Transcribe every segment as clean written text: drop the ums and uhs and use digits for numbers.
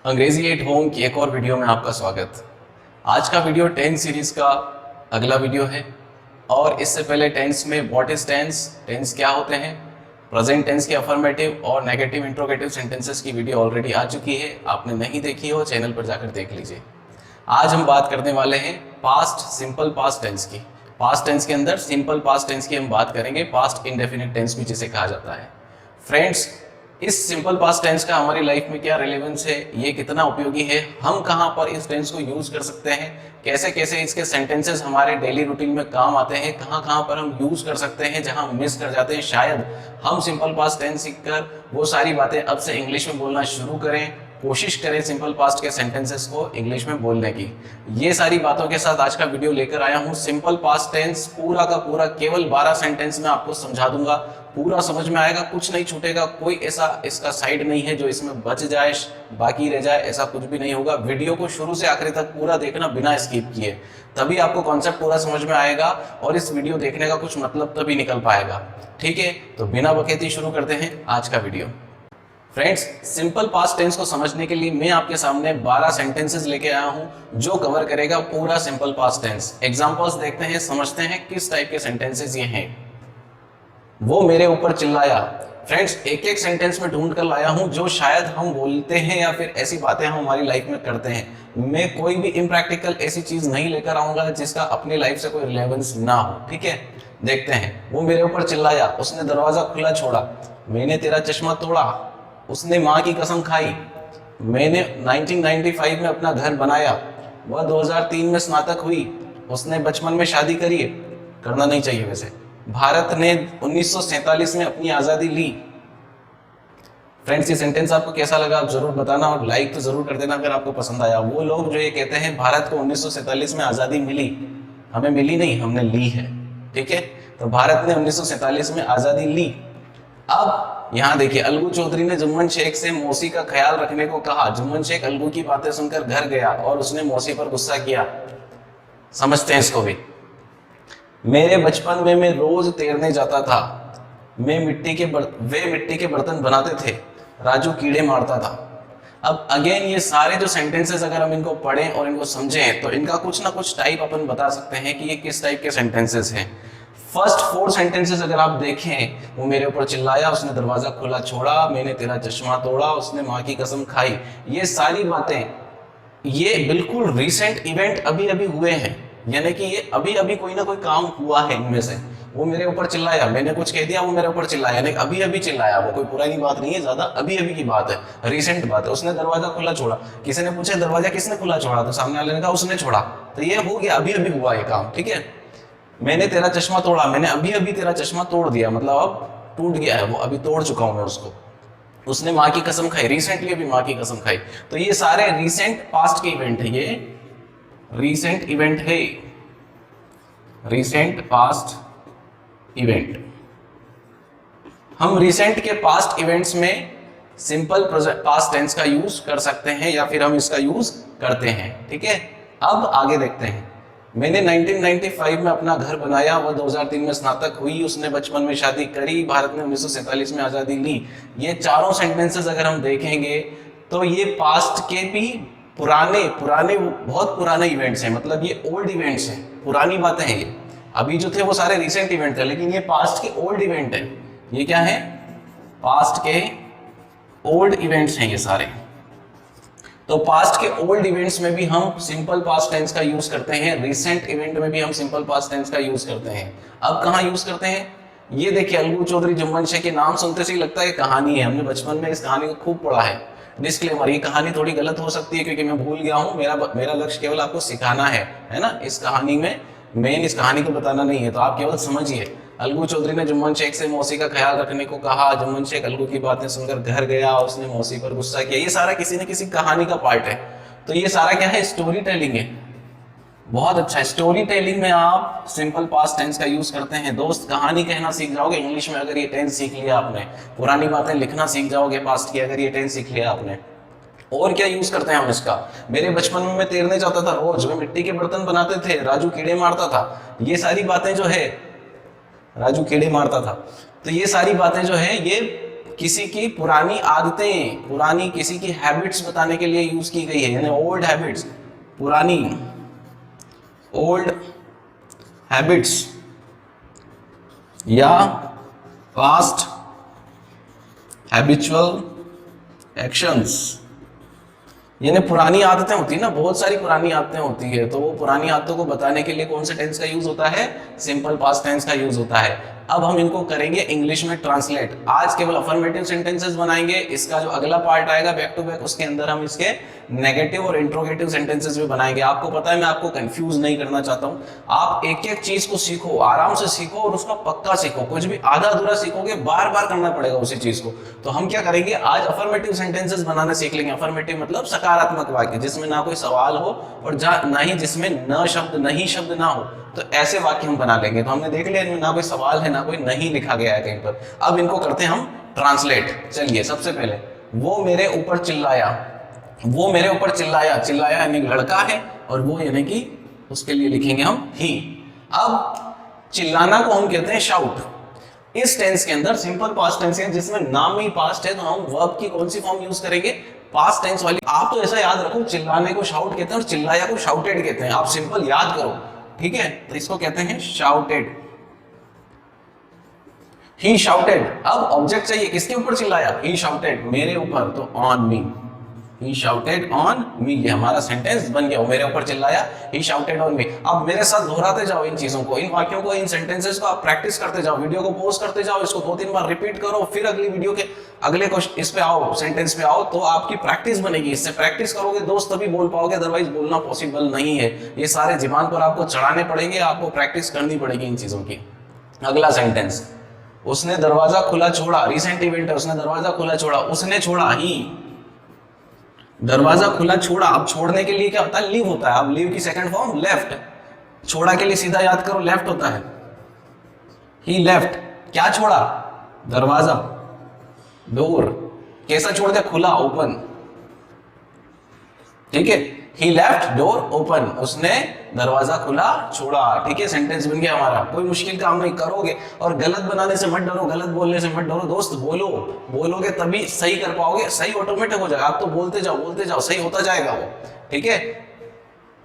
अंग्रेजी at home की एक और वीडियो में आपका स्वागत। आज का वीडियो टेंस सीरीज का अगला वीडियो है और इससे पहले टेंस में व्हाट इज टेंस, टेंस क्या होते हैं, प्रेजेंट टेंस के अफर्मेटिव और नेगेटिव इंट्रोगेटिव सेंटेंसेस की वीडियो ऑलरेडी आ चुकी है। आपने नहीं देखी हो चैनल पर जाकर देख लीजिए। आज हम बात करने वाले हैं पास्ट सिंपल पास्ट टेंस की। पास्ट टेंस के अंदर सिंपल पास्ट टेंस की हम बात करेंगे, पास्ट इंडेफिनिट टेंस भी जिसे कहा जाता है। फ्रेंड्स, इस सिंपल पास्ट टेंस का हमारी लाइफ में क्या रिलेवेंस है, ये कितना उपयोगी है, हम कहाँ पर इस टेंस को यूज कर सकते हैं, कैसे कैसे इसके सेंटेंसेस हमारे डेली रूटीन में काम आते हैं, कहाँ कहाँ पर हम यूज कर सकते हैं जहाँ हम मिस कर जाते हैं। शायद हम सिंपल पास्ट टेंस सीखकर वो सारी बातें अब से इंग्लिश में बोलना शुरू करें, कोशिश करें सिंपल पास्ट के सेंटेंसेस को इंग्लिश में बोलने की। ये सारी बातों के साथ आज का वीडियो लेकर आया हूँ। सिंपल पास्ट टेंस पूरा का पूरा केवल 12 सेंटेंस में आपको समझा दूंगा, पूरा समझ में आएगा, कुछ नहीं छूटेगा, कोई ऐसा इसका साइड नहीं है जो इसमें बच जाए, बाकी रह जाए, ऐसा कुछ भी नहीं होगा। वीडियो को शुरू से आखिरी तक पूरा देखना बिना स्किप किए, तभी आपको कॉन्सेप्ट पूरा समझ में आएगा और इस वीडियो देखने का कुछ मतलब तभी निकल पाएगा। ठीक है, तो बिना बकैती शुरू करते हैं आज का video. Friends, simple past tense को समझने के लिए मैं आपके सामने 12 सेंटेंसेस लेके आया हूं जो कवर करेगा पूरा सिंपल पास्ट टेंस। एग्जांपल्स देखते हैं, समझते हैं किस टाइप के सेंटेंसेस ये हैं। वो मेरे ऊपर चिल्लाया। फ्रेंड्स, एक एक सेंटेंस में ढूंढ कर लाया हूं जो शायद हम बोलते हैं या फिर ऐसी बातें हम हमारी लाइफ में करते हैं। मैं कोई भी इम्प्रैक्टिकल ऐसी चीज नहीं लेकर आऊंगा जिसका अपनी लाइफ से कोई रिलेवेंस ना हो। ठीक है, देखते हैं। वो मेरे ऊपर चिल्लाया, उसने दरवाजा खुला छोड़ा, मैंने तेरा चश्मा तोड़ा, उसने माँ की कसम खाई, मैंने 1995 में अपना घर बनाया, वह 2003 में स्नातक हुई, उसने बचपन में शादी करी, करना नहीं चाहिए वैसे, भारत ने 1947 में अपनी आजादी ली। फ्रेंड्स, ये सेंटेंस आपको कैसा लगा आप जरूर बताना और लाइक तो जरूर कर देना अगर आपको पसंद आया। वो लोग जो ये कहते हैं भारत को 1947 में आजादी मिली, हमें मिली नहीं, हमने ली है। ठीक है, तो भारत ने 1947 में आजादी ली। अब यहाँ देखिए, अलगू चौधरी ने जुम्मन शेख से मौसी का ख्याल रखने को कहा। जुम्मन शेख अलगू की बातें सुनकर घर गया और उसने मौसी पर गुस्सा किया। समझते हैं इसको भी। मेरे बचपन में मैं रोज तैरने जाता था, वे मिट्टी के बर्तन बनाते थे, राजू कीड़े मारता था। अब अगेन ये सारे जो सेंटेंसेस अगर हम इनको पढ़ें और इनको समझें तो इनका कुछ ना कुछ टाइप अपन बता सकते हैं कि ये किस टाइप के सेंटेंसेस हैं। फर्स्ट 4 सेंटेंसेस अगर आप देखें, वो मेरे ऊपर चिल्लाया, उसने दरवाजा खुला छोड़ा, मैंने तेरा चश्मा तोड़ा, उसने माँ की कसम खाई, ये सारी बातें ये बिल्कुल रिसेंट इवेंट अभी अभी हुए हैं, यानी कि ये अभी अभी कोई ना कोई काम हुआ है इनमें से। वो मेरे ऊपर चिल्लाया, मैंने कुछ कह दिया, वो मेरे ऊपर चिल्लाया, यानी अभी अभी चिल्लाया, वो कोई पुरानी बात नहीं है, ज्यादा अभी अभी की बात है, रिसेंट बात है। उसने दरवाजा खुला छोड़ा, किसी ने पूछा दरवाजा किसने खुला छोड़ा, तो सामने वाले ने कहा उसने छोड़ा, तो ये हो गया, अभी अभी हुआ ये काम। ठीक है, मैंने तेरा चश्मा तोड़ा, मैंने अभी अभी तेरा चश्मा तोड़ दिया, मतलब अब टूट गया है वो, अभी तोड़ चुका हूं मैं उसको। उसने माँ की कसम खाई, रिसेंटली अभी माँ की कसम खाई। तो ये सारे रिसेंट पास्ट के इवेंट है, ये रिसेंट इवेंट है, रिसेंट पास्ट इवेंट। हम रिसेंट के पास्ट इवेंट्स में सिंपल पास्ट टेंस का यूज कर सकते हैं या फिर हम इसका यूज करते हैं। ठीक है, अब आगे देखते हैं। मैंने 1995 में अपना घर बनाया, वह 2003 में स्नातक हुई, उसने बचपन में शादी करी, भारत ने 1947 में आजादी ली। ये चारों सेंटेंसेस अगर हम देखेंगे तो ये पास्ट के भी पुराने बहुत पुराने इवेंट्स हैं, मतलब ये ओल्ड इवेंट्स हैं, पुरानी बातें हैं। ये अभी जो थे वो सारे रिसेंट इवेंट थे, लेकिन ये पास्ट के ओल्ड इवेंट है। ये क्या है? पास्ट के ओल्ड इवेंट्स हैं ये सारे। तो पास्ट के ओल्ड इवेंट्स में भी हम सिंपल पास्ट टेंस का यूज करते हैं, रिसेंट इवेंट में भी हम सिंपल पास्ट टेंस का यूज करते हैं। अब कहाँ यूज करते हैं? ये देखिए, अलगू चौधरी जुम्मन शेख के नाम सुनते से ही लगता है कहानी है, हमने बचपन में इस कहानी को खूब पढ़ा है। डिस्क्लेमर, ये कहानी थोड़ी गलत हो सकती है क्योंकि मैं भूल गया हूँ, मेरा लक्ष्य केवल आपको सिखाना है ना। इस कहानी में मेन इस कहानी को बताना नहीं है, तो आप केवल समझिए। अलगू चौधरी ने जुम्मन शेख से मौसी का ख्याल रखने को कहा, जुम्मन शेख अलगू की बातें सुनकर घर गया, उसने मौसी पर गुस्सा किया। ये सारा किसी न किसी कहानी का पार्ट है। तो ये सारा क्या है? स्टोरी टेलिंग है। बहुत अच्छा है, स्टोरी टेलिंग में आप सिंपल पास्ट टेंस का यूज करते हैं। दोस्त, कहानी कहना सीख जाओगे इंग्लिश में अगर ये टेंस सीख लिया आपने। पुरानी बातें लिखना सीख जाओगे पास्ट की अगर ये टेंस सीख लिया आपने। और क्या यूज करते हैं हम इसका? मेरे बचपन में मैं तैरने जाता था रोज, वे मिट्टी के बर्तन बनाते थे, राजू कीड़े मारता था। ये सारी बातें जो है, राजू कीड़े मारता था, तो ये सारी बातें जो है ये किसी की पुरानी आदतें, पुरानी किसी की हैबिट्स बताने के लिए यूज की गई है, यानी ओल्ड हैबिट्स, पुरानी ओल्ड हैबिट्स या पास्ट हैबिचुअल एक्शंस। यानी पुरानी आदतें होती है ना, बहुत सारी पुरानी आदतें होती है, तो वो पुरानी आदतों को बताने के लिए कौन से टेंस का यूज होता है? सिंपल पास्ट टेंस का यूज होता है। अब हम इनको करेंगे इंग्लिश में ट्रांसलेट। आज केवल अफर्मेटिव सेंटेंसेस बनाएंगे, इसका जो अगला पार्ट आएगा बैक टू बैक, उसके अंदर हम इसके नेगेटिव और इंट्रोगेटिव सेंटेंसेस भी बनाएंगे। आपको पता है मैं आपको कंफ्यूज नहीं करना चाहता हूं, आप एक एक चीज को सीखो, आराम से सीखो और उसका पक्का सीखो। कुछ भी आधा अधूरा सीखोगे बार बार करना पड़ेगा उसी चीज को। तो हम क्या करेंगे, आज अफर्मेटिव सेंटेंसेस बनाना सीख लेंगे। अफर्मेटिव मतलब सकारात्मक वाक्य, जिसमें ना कोई सवाल हो और ना ही जिसमें न शब्द नहीं शब्द ना हो, तो ऐसे वाक्य हम बना लेंगे। तो हमने देख लिया इनमें ना कोई सवाल है ना कोई नहीं लिखा गया है कहीं पर। अब इनको करते हैं हम ट्रांसलेट। चलिए सबसे पहले, वो मेरे ऊपर चिल्लाया, वो मेरे ऊपर चिल्लाया, चिल्लाया यानी लड़का है और वो यानी कि उसके लिए लिखेंगे हम ही। अब चिल्लाना को हम कहते हैं शाउट। इस टेंस के अंदर सिंपल पास्ट टेंस है जिसमें नाम ही पास्ट है, तो हम वर्ब की कौन सी फॉर्म यूज करेंगे? पास्ट टेंस वाली। आप तो ऐसा याद रखो, चिल्लाने को शाउट कहते हैं और चिल्लाया को शाउटेड कहते हैं। आप सिंपल याद करो, ठीक है? तो इसको कहते हैं शाउटेड। ही शाउटेड। अब ऑब्जेक्ट चाहिए, किसके ऊपर चिल्लाया? ही शाउटेड, मेरे ऊपर, तो on me. He shouted on me, ये हमारा सेंटेंस बन गया। मेरे ऊपर चिल्लाया, ही शाउटेड ऑन मी। अब मेरे साथ दोहराते जाओ इन चीजों को, इन वाक्यों को, इन सेंटेंसेस को आप प्रैक्टिस करते जाओ। वीडियो को पॉज करते जाओ, इसको 2-3 बार रिपीट करो, फिर अगली वीडियो के अगले क्वेश्चन इस पे आओ, सेंटेंस पे आओ, तो आपकी प्रैक्टिस बनेगी। इससे प्रैक्टिस करोगे दोस्त तभी बोल पाओगे, अदरवाइज बोलना पॉसिबल नहीं है। ये सारे ज़बान पर आपको चढ़ाने पड़ेंगे, आपको प्रैक्टिस करनी पड़ेगी इन चीजों की। अगला सेंटेंस, उसने दरवाजा खुला छोड़ा। रिसेंट इवेंट है, उसने दरवाजा खुला छोड़ा, उसने छोड़ा, ही दरवाजा खुला छोड़ा। अब छोड़ने के लिए क्या होता है? लीव होता है। अब लीव की सेकंड फॉर्म लेफ्ट। छोड़ा के लिए सीधा याद करो, लेफ्ट होता है। ही लेफ्ट, क्या छोड़ा? दरवाजा, डोर। कैसा छोड़ दिया? खुला, ओपन, ठीक है? ही लेफ्ट डोर ओपन, उसने दरवाजा खुला छोड़ा, ठीक है? सेंटेंस बन गया हमारा। कोई मुश्किल काम नहीं करोगे, और गलत बनाने से मत डरो, गलत बोलने से मत डरो दोस्त। बोलो, बोलोगे तभी सही कर पाओगे, सही ऑटोमेटिक हो जाएगा। आप तो बोलते जाओ, सही होता जाएगा वो, ठीक है?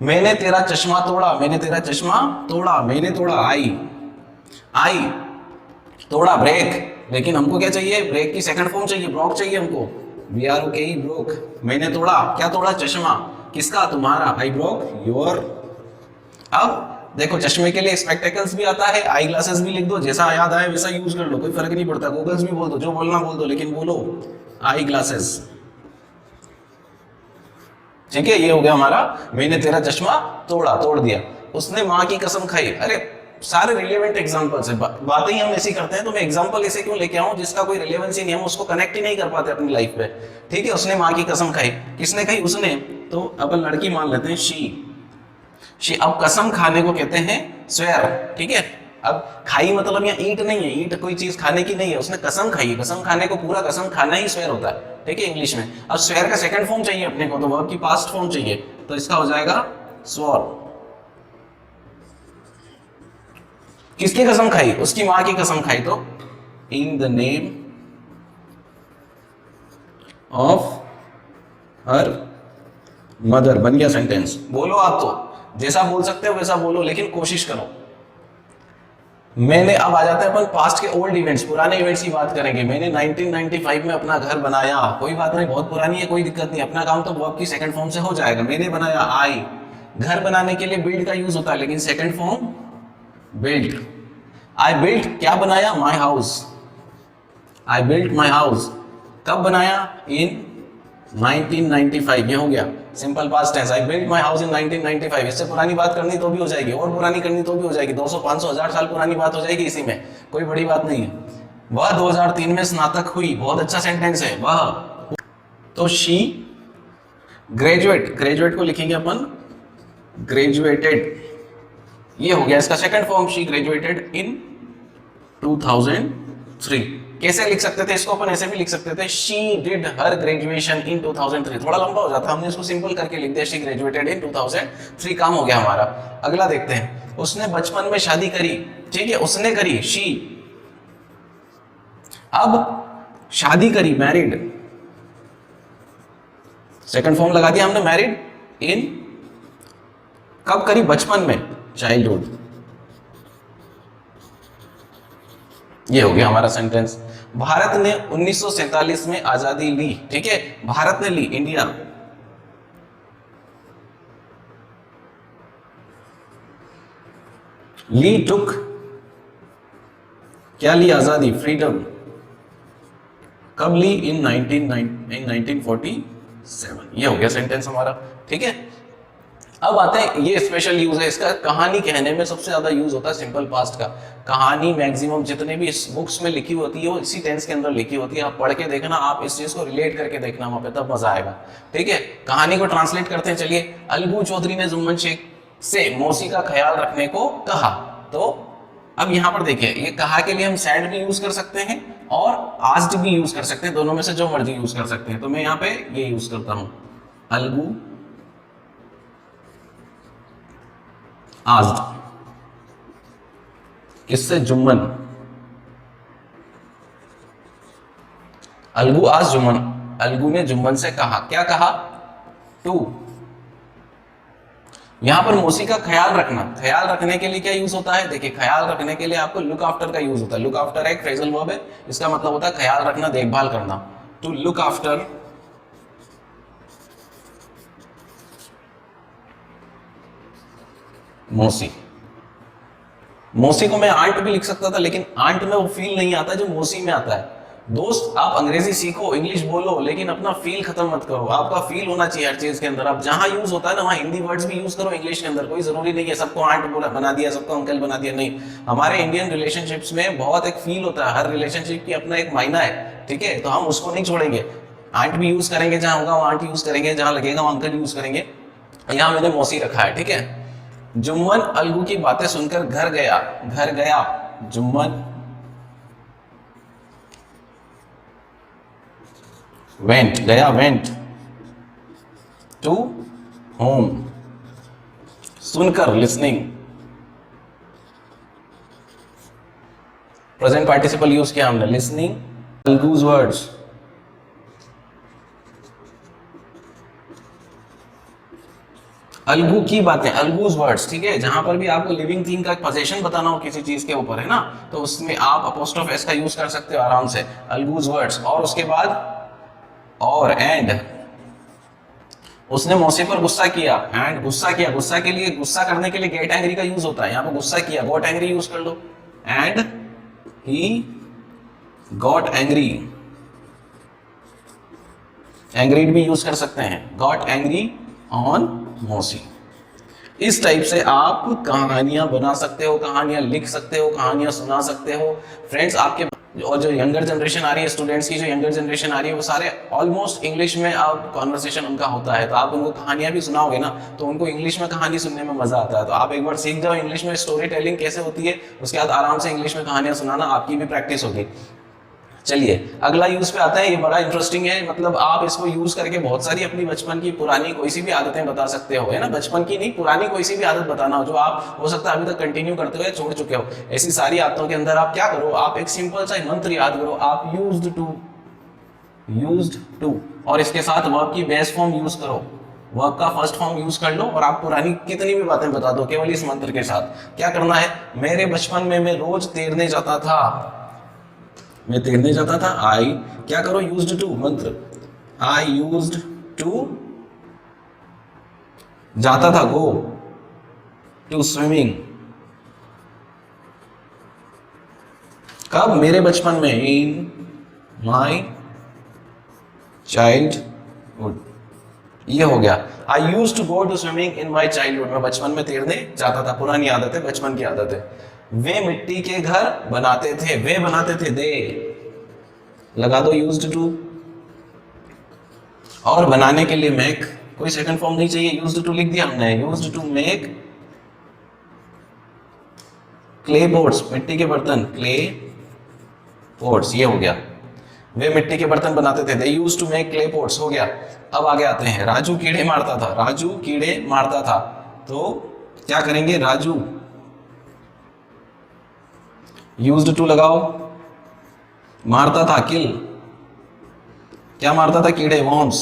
मैंने तेरा चश्मा तोड़ा, मैंने तेरा चश्मा तोड़ा, मैंने तोड़ा, आई तोड़ा, ब्रेक। लेकिन हमको क्या चाहिए? ब्रेक की सेकंड फॉर्म चाहिए, ब्रोक चाहिए हमको। BROK, broke. मैंने तोड़ा, क्या तोड़ा? चश्मा। किसका? तुम्हारा। I broke your. अब देखो, चश्मे के लिए स्पेक्टेकल्स भी आता है, आई ग्लासेस भी लिख दो, जैसा याद आए वैसा यूज कर लो, कोई फर्क नहीं पड़ता। गूगल्स भी बोल दो, जो बोलना बोल दो, लेकिन बोलो आई ग्लासेस, ठीक है? ये हो गया हमारा, मैंने तेरा चश्मा तोड़ा, तोड़ दिया। उसने माँ की कसम खाई। अरे सारे रिलेवेंट एग्जांपल्स है, बातें ही हम ऐसी करते हैं, तो मैं एग्जांपल ऐसे क्यों लेके आऊं जिसका कोई रिलेवेंस ही नहीं, हम उसको कनेक्ट ही नहीं कर पाते अपनी लाइफ पे, ठीक है? उसने माँ की कसम खाई। किसने खाई? उसने। तो अपन लड़की मान लेते हैं, शी। अब कसम खाने को कहते हैं स्वेयर, ठीक है? अब खाई मतलब यहाँ ईट नहीं है, ईट कोई चीज खाने की नहीं है, उसने कसम खाई है। कसम खाने को पूरा कसम खाना ही स्वेयर होता है, ठीक है? इंग्लिश में। अब स्वेयर का सेकंड फॉर्म चाहिए अपने को, तो वर्ब की पास्ट फॉर्म चाहिए, तो इसका हो जाएगा स्वॉर। किसकी कसम खाई? उसकी मां की कसम खाई, तो in the name of her mother, बन गया सेंटेंस। बोलो, आप तो जैसा बोल सकते हो वैसा बोलो, लेकिन कोशिश करो। मैंने, अब आ जाते हैं अपन पास्ट के ओल्ड इवेंट्स, पुराने इवेंट्स की बात करेंगे। मैंने 1995 में अपना घर बनाया। कोई बात नहीं, बहुत पुरानी है, कोई दिक्कत नहीं, अपना काम तो वर्ब की सेकंड फॉर्म से हो जाएगा। मैंने बनाया, आई। घर बनाने के लिए बिल्ड का यूज होता है, लेकिन second form built. I built, क्या बनाया? My house. I built my house. कब बनाया? इन 1995, ये हो गया simple past tense. I built my house in 1995। इससे पुरानी बात करनी तो भी हो जाएगी, और पुरानी करनी तो भी हो जाएगी, 200, 500, 1000 साल पुरानी बात हो जाएगी, इसी में कोई बड़ी बात नहीं है। वह 2003 में स्नातक हुई, बहुत अच्छा सेंटेंस है, वह। तो शी ग्रेजुएट को लिखेंगे अपन ग्रेजुएटेड, ये हो गया इसका second form. She graduated in 2003। कैसे लिख सकते थे इसको? अपन ऐसे भी लिख सकते थे, she did her graduation in 2003। थोड़ा लंबा हो जाता, हमने इसको सिंपल करके लिख दिया, शी ग्रेजुएटेड इन 2003, काम हो गया हमारा। अगला देखते हैं, उसने बचपन में शादी करी, ठीक है? उसने करी, शी। अब शादी करी, मैरिड। सेकंड फॉर्म लगा दिया हमने मैरिड इन, कब करी, बचपन में, चाइल्डहुड। ये हो गया हमारा सेंटेंस। भारत ने 1947 में आजादी ली, ठीक है, भारत ने ली, इंडिया। ली टुक, क्या ली, आजादी, फ्रीडम। कब ली, इन 1947। ये हो गया सेंटेंस हमारा, ठीक है। अब आते हैं, ये स्पेशल यूज है इसका, कहानी कहने में सबसे ज्यादा यूज होता है सिंपल पास्ट का। कहानी मैक्सिमम जितने भी इस बुक्स में लिखी होती है वो इसी टेंस के अंदर लिखी होती है। आप पढ़ के देखना, आप इस चीज को रिलेट करके देखना वहां पे, तब मजा आएगा, ठीक है। कहानी को ट्रांसलेट करते हैं, चलिए। अलगू चौधरी ने जुम्मन शेख से मौसी का ख्याल रखने को कहा। तो अब यहां पर देखिए, ये कहा के लिए हम सैड भी यूज कर सकते हैं और आस्क्ड भी यूज कर सकते हैं, दोनों में से जो मर्जी यूज कर सकते हैं। तो मैं यहाँ पे ये यूज करता हूं, अलगू आस्क्ड, किससे, जुम्मन। अलगू आस्क्ड जुम्मन, अलगू ने जुम्मन से कहा, क्या कहा, टू। यहां पर मौसी का ख्याल रखना, ख्याल रखने के लिए क्या यूज होता है, देखिए, ख्याल रखने के लिए आपको लुक आफ्टर का यूज होता है। लुक आफ्टर एक फ्रेजल वर्ब है, इसका मतलब होता है ख्याल रखना, देखभाल करना। टू लुक आफ्टर मौसी। मौसी को मैं आंट भी लिख सकता था, लेकिन आंट में वो फील नहीं आता जो मौसी में आता है। दोस्त, आप अंग्रेजी सीखो, इंग्लिश बोलो, लेकिन अपना फील खत्म मत करो। आपका फील होना चाहिए हर चीज के अंदर। आप जहां यूज होता है ना, वहां हिंदी वर्ड्स भी यूज करो इंग्लिश के अंदर। कोई जरूरी नहीं है सबको आंट बना दिया, सबको अंकल बना दिया, नहीं। हमारे इंडियन रिलेशनशिप्स में बहुत एक फील होता है, हर रिलेशनशिप की अपना एक मायना है, ठीक है। तो हम उसको नहीं छोड़ेंगे। आंट भी यूज करेंगे, जहां होगा वहां आंट यूज करेंगे, जहां लगेगा वहां अंकल यूज करेंगे। यहां मैंने मौसी रखा है, ठीक है। जुम्मन अलगू की बातें सुनकर घर गया, घर गया, जुम्मन वेंट, गया, वेंट, टू होम, सुनकर, लिसनिंग। प्रेजेंट पार्टिसिपल यूज किया हमने, लिसनिंग अलगूज वर्ड्स। अलगू की बातें, अलगूज वर्ड्स, ठीक है। जहां पर भी आपको लिविंग थिंग का पोजीशन बताना हो किसी चीज के ऊपर, है ना, तो उसमें आप अपोस्ट्रोफ एस का यूज कर सकते हो आराम से, अलगूज वर्ड्स। और उसके बाद और एंड, उसने मौसी पर गुस्सा किया, एंड गुस्सा किया। गुस्सा के लिए, गुस्सा करने के लिए गेट एंग्री का यूज होता है। यहां पर गुस्सा किया, गॉट एंग्री यूज कर लो, एंड ही गॉट एंग्री। एंग्रीड भी यूज कर सकते हैं, गॉट एंग्री ऑन मौसी। इस टाइप से आप कहानियां बना सकते हो, कहानियां लिख सकते हो, कहानियां सुना सकते हो। फ्रेंड्स, आपके और जो यंगर जनरेशन आ रही है, स्टूडेंट्स की जो यंगर जनरेशन आ रही है, वो सारे ऑलमोस्ट इंग्लिश में आप कॉन्वर्सेशन उनका होता है। तो आप उनको कहानियां भी सुनाओगे ना, तो उनको इंग्लिश में कहानी सुनने में मजा आता है। तो आप एक बार सीख जाओ इंग्लिश में स्टोरी टेलिंग कैसे होती है, उसके बाद आराम से इंग्लिश में कहानियां सुनाना, आपकी भी प्रैक्टिस होगी। चलिए अगला यूज पे आते हैं। ये बड़ा इंटरेस्टिंग है, मतलब आप इसको यूज करके बहुत सारी अपनी बचपन की पुरानी कोई सी भी आदतें बता सकते हो, है ना। बचपन की नहीं, पुरानी कोई सी भी आदत बताना हो जो आप हो सकता है अभी तक कंटिन्यू करते हुए छोड़ चुके हो। ऐसी सारी आदतों के अंदर आप क्या करो, आप एक सिंपल सा मंत्र याद करो, आप यूज्ड टू, और इसके साथ वर्ब की बेस फॉर्म यूज करो, वर्ब का फर्स्ट फॉर्म यूज कर लो, और आप पुरानी कितनी भी बातें बता दो केवल इस मंत्र के साथ। क्या करना है, मेरे बचपन में मैं रोज तैरने जाता था, मैं तैरने जाता था। आई, क्या करो, यूज्ड टू मंत्र, आई यूज्ड टू, जाता था, गो टू स्विमिंग। कब, मेरे बचपन में, इन माई चाइल्डहुड। ये हो गया, I used to go to swimming in my childhood. मैं बचपन में तैरने जाता था, पुरानी आदत है, बचपन की आदत है। वे मिट्टी के घर बनाते थे, वे बनाते थे, दे लगा दो यूज्ड टू। और बनाने के लिए मेक, कोई सेकंड फॉर्म नहीं चाहिए, यूज्ड टू लिख दिया हमने, used to make clay pots, मिट्टी के बर्तन, क्ले पोट्स। ये हो गया, वे मिट्टी के बर्तन बनाते थे, they used to make clay pots, हो गया। अब आगे आते हैं, राजू कीड़े मारता था, राजू कीड़े मारता था, तो क्या करेंगे, राजू यूज्ड टू लगाओ, मारता था, किल, क्या मारता था? कीड़े, वॉर्म्स।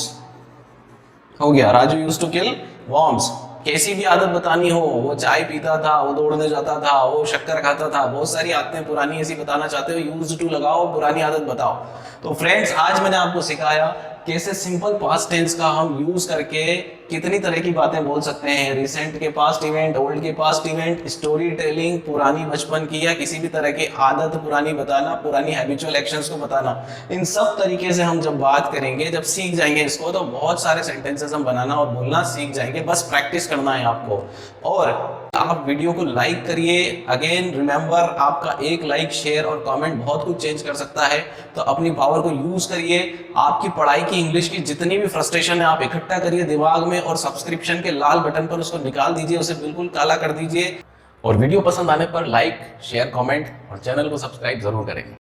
हो गया, Raju used to kill worms. कैसी भी आदत बतानी हो, वो चाय पीता था, वो दौड़ने जाता था, वो शक्कर खाता था, बहुत सारी आदतें पुरानी ऐसी बताना चाहते हो, यूज्ड टू लगाओ, पुरानी आदत बताओ। तो फ्रेंड्स, आज मैंने आपको सिखाया कैसे सिंपल पास्ट टेंस का हम यूज करके कितनी तरह की बातें बोल सकते हैं। रिसेंट के पास्ट इवेंट, ओल्ड के पास्ट इवेंट, स्टोरी टेलिंग, पुरानी बचपन की या किसी भी तरह की आदत पुरानी बताना, पुरानी हैबिचुअल एक्शंस को बताना। इन सब तरीके से हम जब बात करेंगे, जब सीख जाएंगे इसको, तो बहुत सारे सेंटेंसेस हम बनाना और बोलना सीख जाएंगे। बस प्रैक्टिस करना है आपको। और आप वीडियो को लाइक करिए। अगेन रिमेंबर, आपका एक लाइक, शेयर और कमेंट बहुत कुछ चेंज कर सकता है। तो अपनी पावर को यूज करिए। आपकी पढ़ाई की, इंग्लिश की जितनी भी फ्रस्ट्रेशन है, आप इकट्ठा करिए दिमाग में और सब्सक्रिप्शन के लाल बटन पर उसको निकाल दीजिए, उसे बिल्कुल काला कर दीजिए। और वीडियो पसंद आने पर लाइक, शेयर, कमेंट और चैनल को सब्सक्राइब जरूर करें।